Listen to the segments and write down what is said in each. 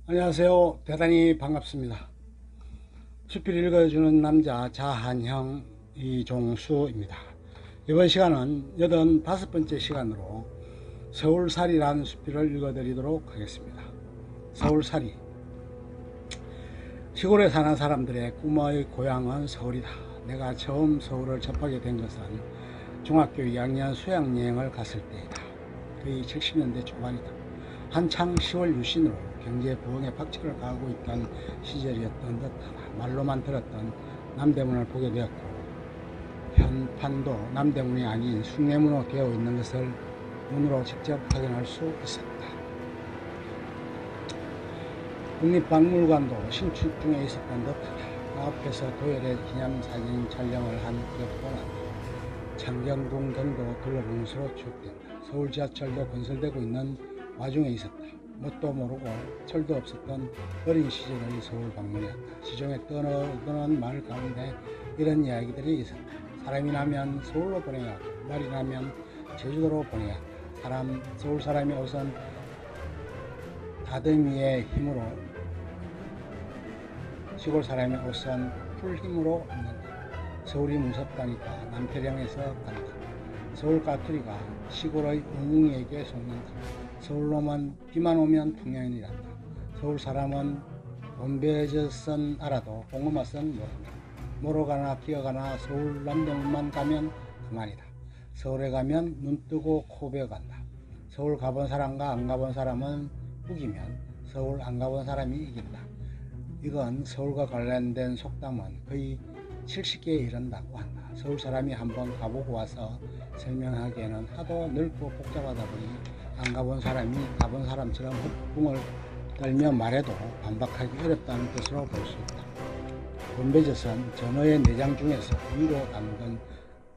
안녕하세요. 대단히 반갑습니다. 수필 읽어주는 남자 자한형 이종수입니다. 이번 시간은 85번째 시간으로 서울살이라는 수필을 읽어드리도록 하겠습니다. 서울살이. 시골에 사는 사람들의 꿈의 고향은 서울이다. 내가 처음 서울을 접하게 된 것은 중학교 2학년 수학여행을 갔을 때이다. 거의 70년대 초반이다. 한창 10월 유신으로 경제 부흥의 박차를 가하고 있던 시절이었던 듯하다. 말로만 들었던 남대문을 보게 되었고 현판도 남대문이 아닌 숭례문으로 되어 있는 것을 눈으로 직접 확인할 수 있었다. 국립박물관도 신축 중에 있었던 듯하다. 그 앞에서 도열의 기념사진 촬영을 한 기억도 난다. 창경궁 등도 둘러보는 것으로 추억된다. 서울 지하철도 건설되고 있는 와중에 있었다. 뭣도 모르고 철도 없었던 어린 시절의 서울 방문이었다. 시종에 떠오르는 말 가운데 이런 이야기들이 있었다. 사람이 나면 서울로 보내야 하고 말이 나면 제주도로 보내야 한다. 서울 사람이 우선 다듬이의 힘으로, 시골 사람이 우선 풀 힘으로 얻는다. 서울이 무섭다니까 남태령에서 간다. 서울 까투리가 시골의 웅웅이에게 속는다. 서울로만 비만 오면 풍년이란다. 서울 사람은 돈베젓은 알아도 고구마선 모른다. 모로가나 기어가나 서울 남대문만 가면 그만이다. 서울에 가면 눈 뜨고 코 베어 간다. 서울 가본 사람과 안 가본 사람은 우기면 서울 안 가본 사람이 이긴다. 이건 서울과 관련된 속담은 거의 70개에 이른다고 한다. 서울 사람이 한번 가보고 와서 설명하기에는 하도 넓고 복잡하다 보니 안 가본 사람이 가본 사람처럼 헛붕을 떨며 말해도 반박하기 어렵다는 뜻으로 볼 수 있다. 돈베젓은 전어의 내장 중에서 위로 담근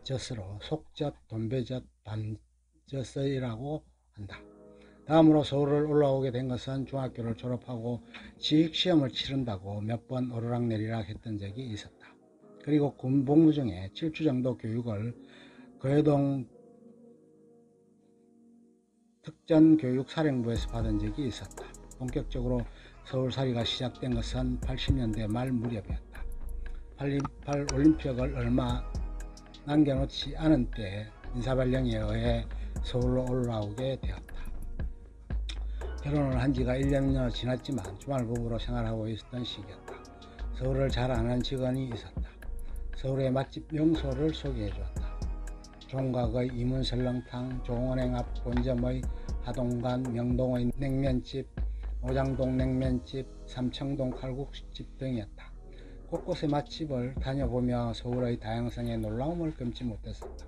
젓으로 속젓, 돈베젓, 반젓이라고 한다. 다음으로 서울을 올라오게 된 것은 중학교를 졸업하고 지익시험을 치른다고 몇 번 오르락내리락 했던 적이 있었다. 그리고 군복무 중에 7주 정도 교육을 거여동 특전교육사령부에서 받은 적이 있었다. 본격적으로 서울살이가 시작된 것은 80년대 말 무렵이었다. 8.28 올림픽을 얼마 남겨놓지 않은 때에 인사발령에 의해 서울로 올라오게 되었다. 결혼을 한 지가 1년여 지났지만 주말부부로 생활하고 있었던 시기였다. 서울을 잘 아는 직원이 있었다. 서울의 맛집 명소를 소개해주었다. 종각의 이문설렁탕, 종원행 앞 본점의 하동관, 명동의 냉면집, 오장동 냉면집, 삼청동 칼국수집 등이었다. 곳곳의 맛집을 다녀보며 서울의 다양성에 놀라움을 금치 못했었다.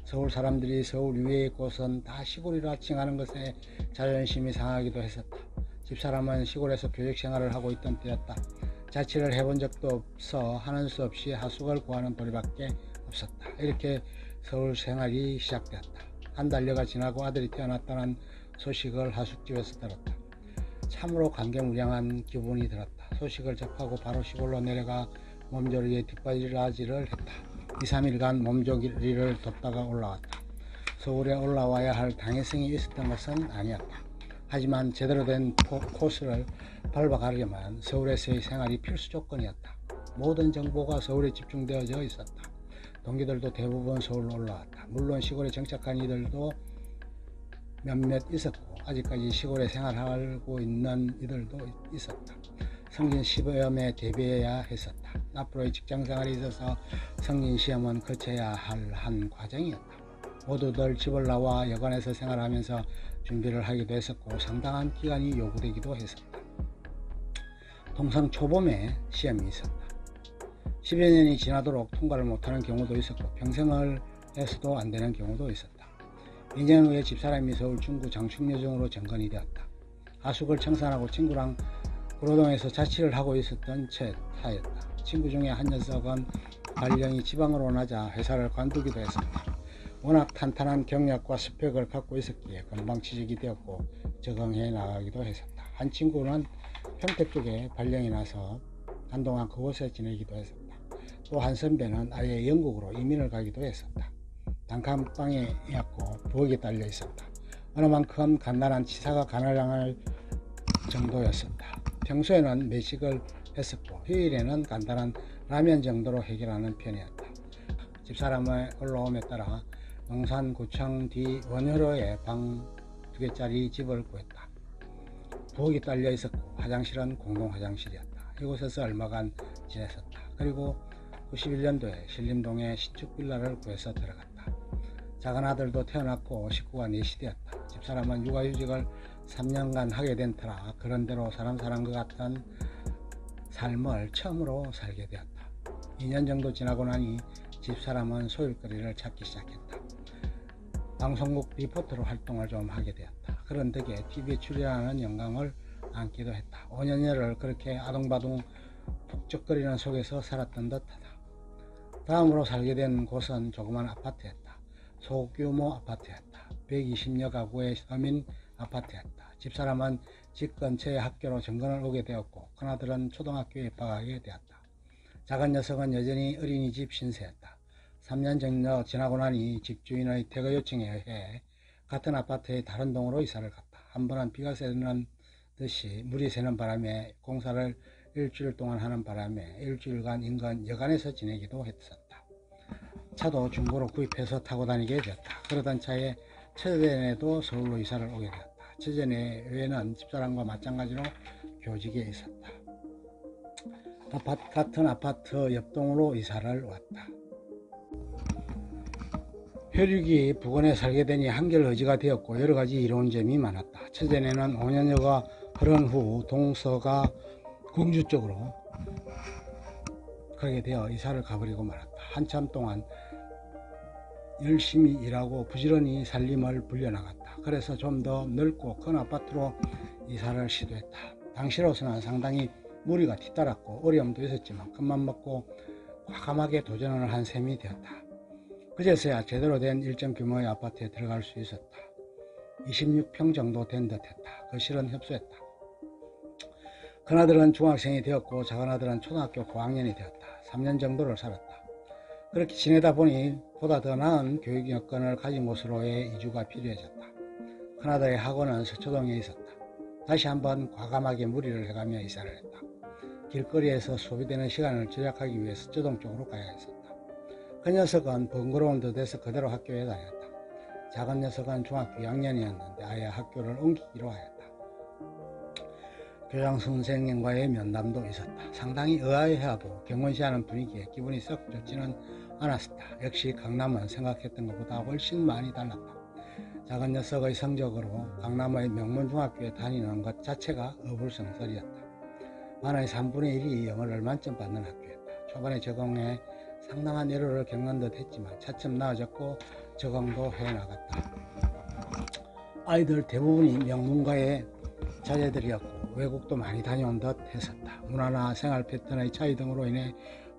서울 사람들이 서울 위의 곳은 다 시골이라 칭하는 것에 자존심이 상하기도 했었다. 집사람은 시골에서 교직생활을 하고 있던 때였다. 자취를 해본 적도 없어 하는 수 없이 하숙을 구하는 도리밖에 없었다. 이렇게 서울 생활이 시작되었다. 한 달여가 지나고 아들이 태어났다는 소식을 하숙집에서 들었다. 참으로 감개무량한 기분이 들었다. 소식을 접하고 바로 시골로 내려가 몸조리에 뒷바라지를 했다. 2, 3일간 몸조리를 돕다가 올라왔다. 서울에 올라와야 할 당위성이 있었던 것은 아니었다. 하지만 제대로 된 코스를 밟아가려면 서울에서의 생활이 필수 조건이었다. 모든 정보가 서울에 집중되어져 있었다. 동기들도 대부분 서울로 올라왔다. 물론 시골에 정착한 이들도 몇몇 있었고 아직까지 시골에 생활하고 있는 이들도 있었다. 성진시험에 대비해야 했었다. 앞으로의 직장생활에 있어서 성진시험은 거쳐야 할 한 과정이었다. 모두들 집을 나와 여관에서 생활하면서 준비를 하기도 했었고 상당한 기간이 요구되기도 했었다. 통상 초봄에 시험이 있었다. 10여 년이 지나도록 통과를 못하는 경우도 있었고 평생을 해서도 안 되는 경우도 있었다. 2년 후에 집사람이 서울 중구 장충여중으로 전건이 되었다. 하숙을 청산하고 친구랑 구로동에서 자취를 하고 있었던 차였다. 친구 중에 한 녀석은 발령이 지방으로 나자 회사를 관두기도 했었다. 워낙 탄탄한 경력과 스펙을 갖고 있었기에 금방 취직이 되었고 적응해 나가기도 했었다. 한 친구는 평택 쪽에 발령이 나서 한동안 그곳에 지내기도 했었다. 또 한 선배는 아예 영국으로 이민을 가기도 했었다. 단칸방이었고 부엌에 딸려 있었다. 어느 만큼 간단한 치사가 가능할 정도였었다. 평소에는 매식을 했었고 휴일에는 간단한 라면 정도로 해결하는 편이었다. 집사람의 올라옴에 따라 용산구청 뒤 원효로에 방 2개짜리 집을 구했다. 부엌이 딸려 있었고 화장실은 공동 화장실이었다. 이곳에서 얼마간 지냈었다. 그리고 91년도에 신림동에 신축 빌라를 구해서 들어갔다. 작은 아들도 태어났고 식구가 넷이 되었다. 집사람은 육아휴직을 3년간 하게 된 터라 그런대로 사람 사는 것 같은 삶을 처음으로 살게 되었다. 2년 정도 지나고 나니 집사람은 소일거리를 찾기 시작했다. 방송국 리포터로 활동을 좀 하게 되었다. 그런 덕에 TV에 출연하는 영광을 안기도 했다. 5년여를 그렇게 아동바동 북적거리는 속에서 살았던 듯하다. 다음으로 살게 된 곳은 조그만 아파트였다. 소규모 아파트였다. 120여 가구의 서민 아파트였다. 집사람은 집 근처의 학교로 정근을 오게 되었고 큰아들은 초등학교에 입학하게 되었다. 작은 녀석은 여전히 어린이집 신세였다. 3년 정도 지나고 나니 집주인의 퇴거 요청에 의해 같은 아파트의 다른 동으로 이사를 갔다. 한 번은 비가 새는 듯이 물이 새는 바람에 공사를 일주일 동안 하는 바람에 일주일간 인근 여관에서 지내기도 했었다. 차도 중고로 구입해서 타고 다니게 되었다. 그러던 차에 처제네도 서울로 이사를 오게 되었다. 처제네 외에는 집사람과 마찬가지로 교직에 있었다. 같은 아파트 옆동으로 이사를 왔다. 혈육이 부근에 살게 되니 한결의지가 되었고 여러가지 이로운 점이 많았다. 처제네는 5년여가 흐른 후 동서가 공주 쪽으로 가게 되어 이사를 가버리고 말았다. 한참 동안 열심히 일하고 부지런히 살림을 불려나갔다. 그래서 좀 더 넓고 큰 아파트로 이사를 시도했다. 당시로서는 상당히 무리가 뒤따랐고 어려움도 있었지만 큰맘 먹고 과감하게 도전을 한 셈이 되었다. 그제서야 제대로 된 일정 규모의 아파트에 들어갈 수 있었다. 26평 정도 된 듯했다. 거실은 협소했다. 큰아들은 중학생이 되었고 작은아들은 초등학교 고학년이 되었다. 3년 정도를 살았다. 그렇게 지내다 보니 보다 더 나은 교육 여건을 가진 곳으로의 이주가 필요해졌다. 큰아들의 학원은 서초동에 있었다. 다시 한번 과감하게 무리를 해가며 이사를 했다. 길거리에서 소비되는 시간을 절약하기 위해 서초동 쪽으로 가야 했었다. 그 녀석은 번거로운 듯해서 그대로 학교에 다녔다. 작은 녀석은 중학교 2학년이었는데 아예 학교를 옮기기로 하였다. 교장 선생님과의 면담도 있었다. 상당히 의아해하고 경건시하는 분위기에 기분이 썩 좋지는 않았었다. 역시 강남은 생각했던 것보다 훨씬 많이 달랐다. 작은 녀석의 성적으로 강남의 명문중학교에 다니는 것 자체가 어불성설이었다. 반의 3분의 1이 영어를 만점 받는 학교였다. 초반에 적응에 상당한 애로를 겪는 듯 했지만 차츰 나아졌고 적응도 해나갔다. 아이들 대부분이 명문가의 자제들이었고 외국도 많이 다녀온 듯 했었다. 문화나 생활 패턴의 차이 등으로 인해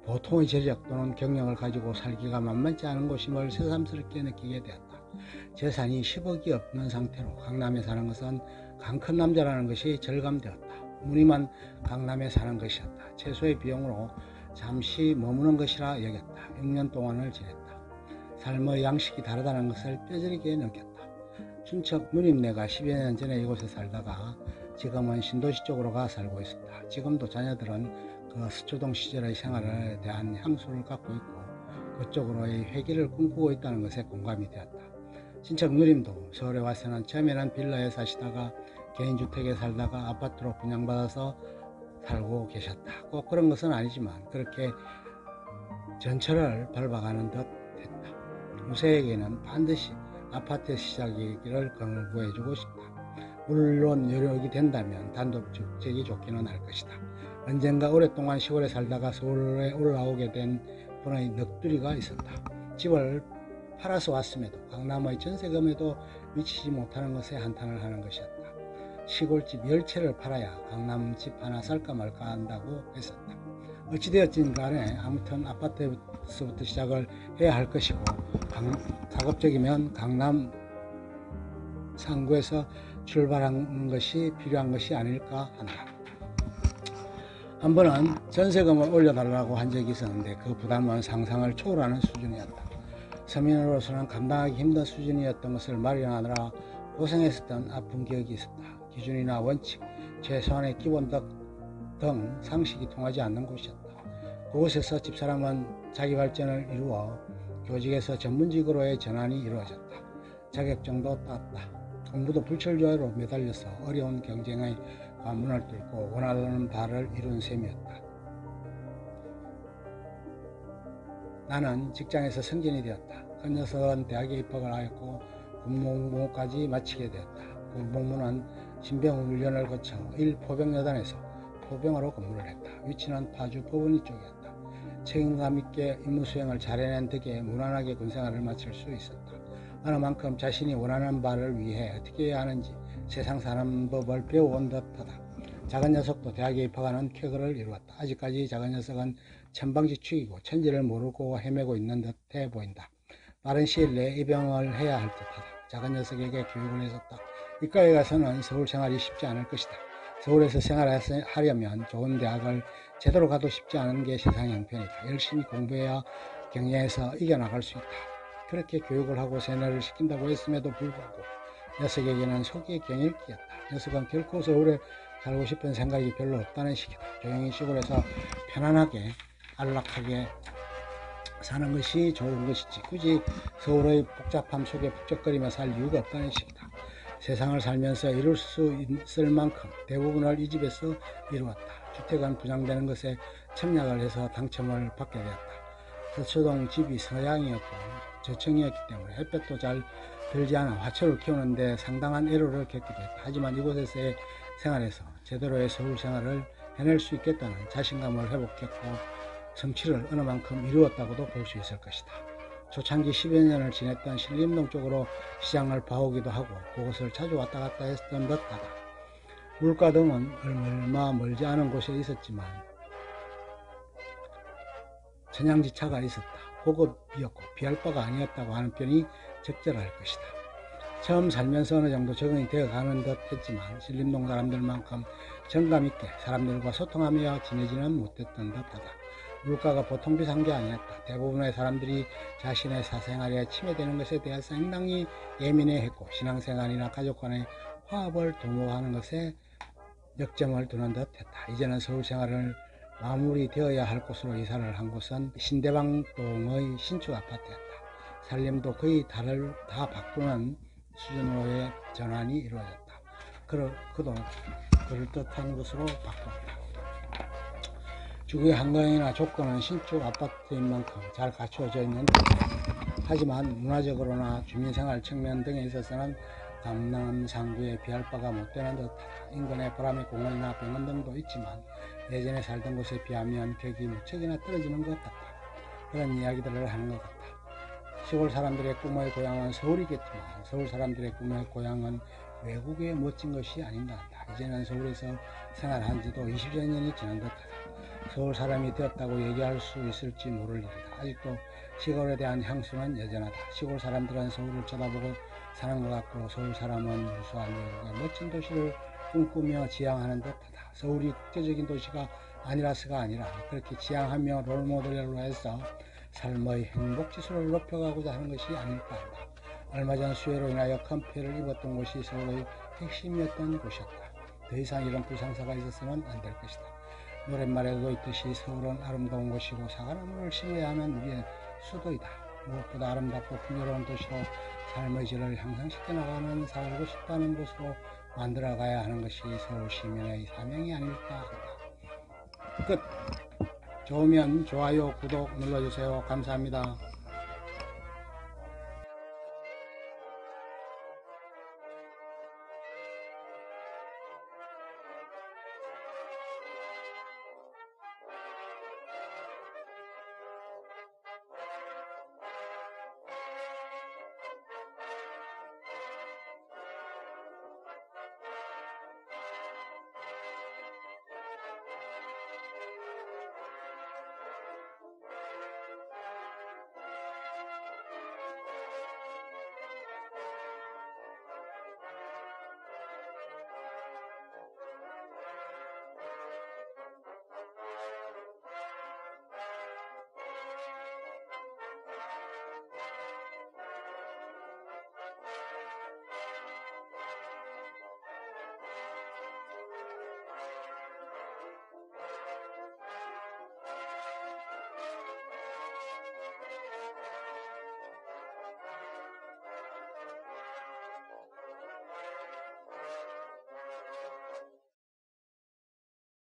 보통의 재력 또는 경력을 가지고 살기가 만만치 않은 곳임을 새삼스럽게 느끼게 되었다. 재산이 10억이 없는 상태로 강남에 사는 것은 강 큰 남자라는 것이 절감되었다. 무늬만 강남에 사는 것이었다. 최소의 비용으로 잠시 머무는 것이라 여겼다. 6년 동안을 지냈다. 삶의 양식이 다르다는 것을 뼈저리게 느꼈다. 춘척 누님네가 10여 년 전에 이곳에 살다가 지금은 신도시 쪽으로 가 살고 있었다. 지금도 자녀들은 그 서초동 시절의 생활에 대한 향수를 갖고 있고 그쪽으로의 회귀를 꿈꾸고 있다는 것에 공감이 되었다. 친척 누님도 서울에 와서는 처음에는 빌라에 사시다가 개인주택에 살다가 아파트로 분양받아서 살고 계셨다. 꼭 그런 것은 아니지만 그렇게 전철을 밟아가는 듯 했다. 무세에게는 반드시 아파트 시작이기를 권고해주고 싶다. 물론 여력이 된다면 단독주택이 좋기는 할 것이다. 언젠가 오랫동안 시골에 살다가 서울에 올라오게 된 분의 넋두리가 있었다. 집을 팔아서 왔음에도 강남의 전세금에도 미치지 못하는 것에 한탄을 하는 것이었다. 시골집 10채를 팔아야 강남 집 하나 살까 말까 한다고 했었다. 어찌되었든 간에 아무튼 아파트에서부터 시작을 해야 할 것이고 가급적이면 강남 상구에서 출발하는 것이 필요한 것이 아닐까 한다. 한 번은 전세금을 올려달라고 한 적이 있었는데 그 부담은 상상을 초월하는 수준이었다. 서민으로서는 감당하기 힘든 수준이었던 것을 마련하느라 고생했었던 아픈 기억이 있었다. 기준이나 원칙, 최소한의 기본적 등 상식이 통하지 않는 곳이었다. 그곳에서 집사람은 자기 발전을 이루어 교직에서 전문직으로의 전환이 이루어졌다. 자격증도 땄다. 공부도 불철주야로 매달려서 어려운 경쟁의 관문을 뚫고 원하는 바를 이룬 셈이었다. 나는 직장에서 승진이 되었다. 그 녀석은 대학에 입학을 하였고 군복무까지 마치게 되었다. 군복무는 신병훈련을 거쳐 1포병여단에서 포병으로 근무를 했다. 위치는 파주 포분이 쪽이었다. 책임감 있게 임무 수행을 잘 해낸 덕에 무난하게 군생활을 마칠 수 있었다. 어느 만큼 자신이 원하는 바를 위해 어떻게 해야 하는지 세상 사는 법을 배워온 듯하다. 작은 녀석도 대학에 입학하는 쾌거를 이루었다. 아직까지 작은 녀석은 천방지축이고 천지를 모르고 헤매고 있는 듯해 보인다. 빠른 시일 내에 입영을 해야 할 듯하다. 작은 녀석에게 교육을 해줬다. 이과에 가서는 서울 생활이 쉽지 않을 것이다. 서울에서 생활하려면 좋은 대학을 제대로 가도 쉽지 않은 게 세상 형편이다. 열심히 공부해야 경쟁에서 이겨나갈 수 있다. 그렇게 교육을 하고 세뇌를 시킨다고 했음에도 불구하고 녀석에게는 속이 경일기였다. 녀석은 결코 서울에 살고 싶은 생각이 별로 없다는 식이다. 조용히 시골에서 편안하게 안락하게 사는 것이 좋은 것이지 굳이 서울의 복잡함 속에 북적거리며 살 이유가 없다는 식이다. 세상을 살면서 이룰 수 있을 만큼 대부분을 이 집에서 이루었다. 주택은 분양되는 것에 청약을 해서 당첨을 받게 되었다. 서초동 집이 서양이었고 저층이었기 때문에 햇볕도 잘 들지 않아 화초를 키우는데 상당한 애로를 겪기도 했다. 하지만 이곳에서의 생활에서 제대로의 서울 생활을 해낼 수 있겠다는 자신감을 회복했고 성취를 어느 만큼 이루었다고도 볼 수 있을 것이다. 초창기 10여 년을 지냈던 신림동 쪽으로 시장을 봐오기도 하고 그곳을 자주 왔다 갔다 했던 듯하다. 물가 등은 얼마 멀지 않은 곳에 있었지만 천양지차가 있었다. 고급이었고 비할 바가 아니었다고 하는 편이 적절할 것이다. 처음 살면서 어느 정도 적응이 되어가는 듯 했지만 신림동 사람들만큼 정감 있게 사람들과 소통하며 지내지는 못했던 듯하다. 물가가 보통 비싼 게 아니었다. 대부분의 사람들이 자신의 사생활에 침해되는 것에 대해 상당히 예민해했고 신앙생활이나 가족 간의 화합을 도모하는 것에 역점을 두는 듯했다. 이제는 서울 생활을 마무리되어야 할 곳으로 이사를 한 곳은 신대방동의 신축 아파트였다. 살림도 거의 다 바꾸는 수준으로의 전환이 이루어졌다. 그도 그럴듯한 것으로 바꿨다. 주거의 한강이나 조건은 신축 아파트인 만큼 잘 갖추어져 있는데 하지만 문화적으로나 주민생활 측면 등에 있어서는 강남 상구에 비할 바가 못되는 듯하다. 인근에 보라매 공원이나 병원 등도 있지만 예전에 살던 곳에 비하면 격이 무척이나 떨어지는 것 같다. 그런 이야기들을 하는 것 같다. 시골 사람들의 꿈의 고향은 서울이겠지만 서울 사람들의 꿈의 고향은 외국의 멋진 것이 아닌가 한다. 이제는 서울에서 생활한 지도 20여 년이 지난 듯하다. 서울 사람이 되었다고 얘기할 수 있을지 모를 일이다. 아직도 시골에 대한 향수는 여전하다. 시골 사람들은 서울을 쳐다보고 사는 것 같고 서울 사람은 유수한 외국의 멋진 도시를 꿈꾸며 지향하는 듯하다. 서울이 국제적인 도시가 아니라서가 아니라 그렇게 지향하며 롤모델로 해서 삶의 행복지수를 높여가고자 하는 것이 아닐까 한다. 얼마 전 수해로 인하여 큰 피해를 입었던 곳이 서울의 핵심이었던 곳이었다. 더 이상 이런 불상사가 있어서는 안 될 것이다. 노랫말에도 있듯이 서울은 아름다운 곳이고 사과나무를 심어야 하는 우리의 수도이다. 무엇보다 아름답고 풍요로운 도시로 삶의 질을 향상시켜 나가는 살고 싶다는 곳으로 만들어가야 하는 것이 서울 시민의 사명이 아닐까 한다. 끝. 좋으면 좋아요, 구독 눌러주세요. 감사합니다.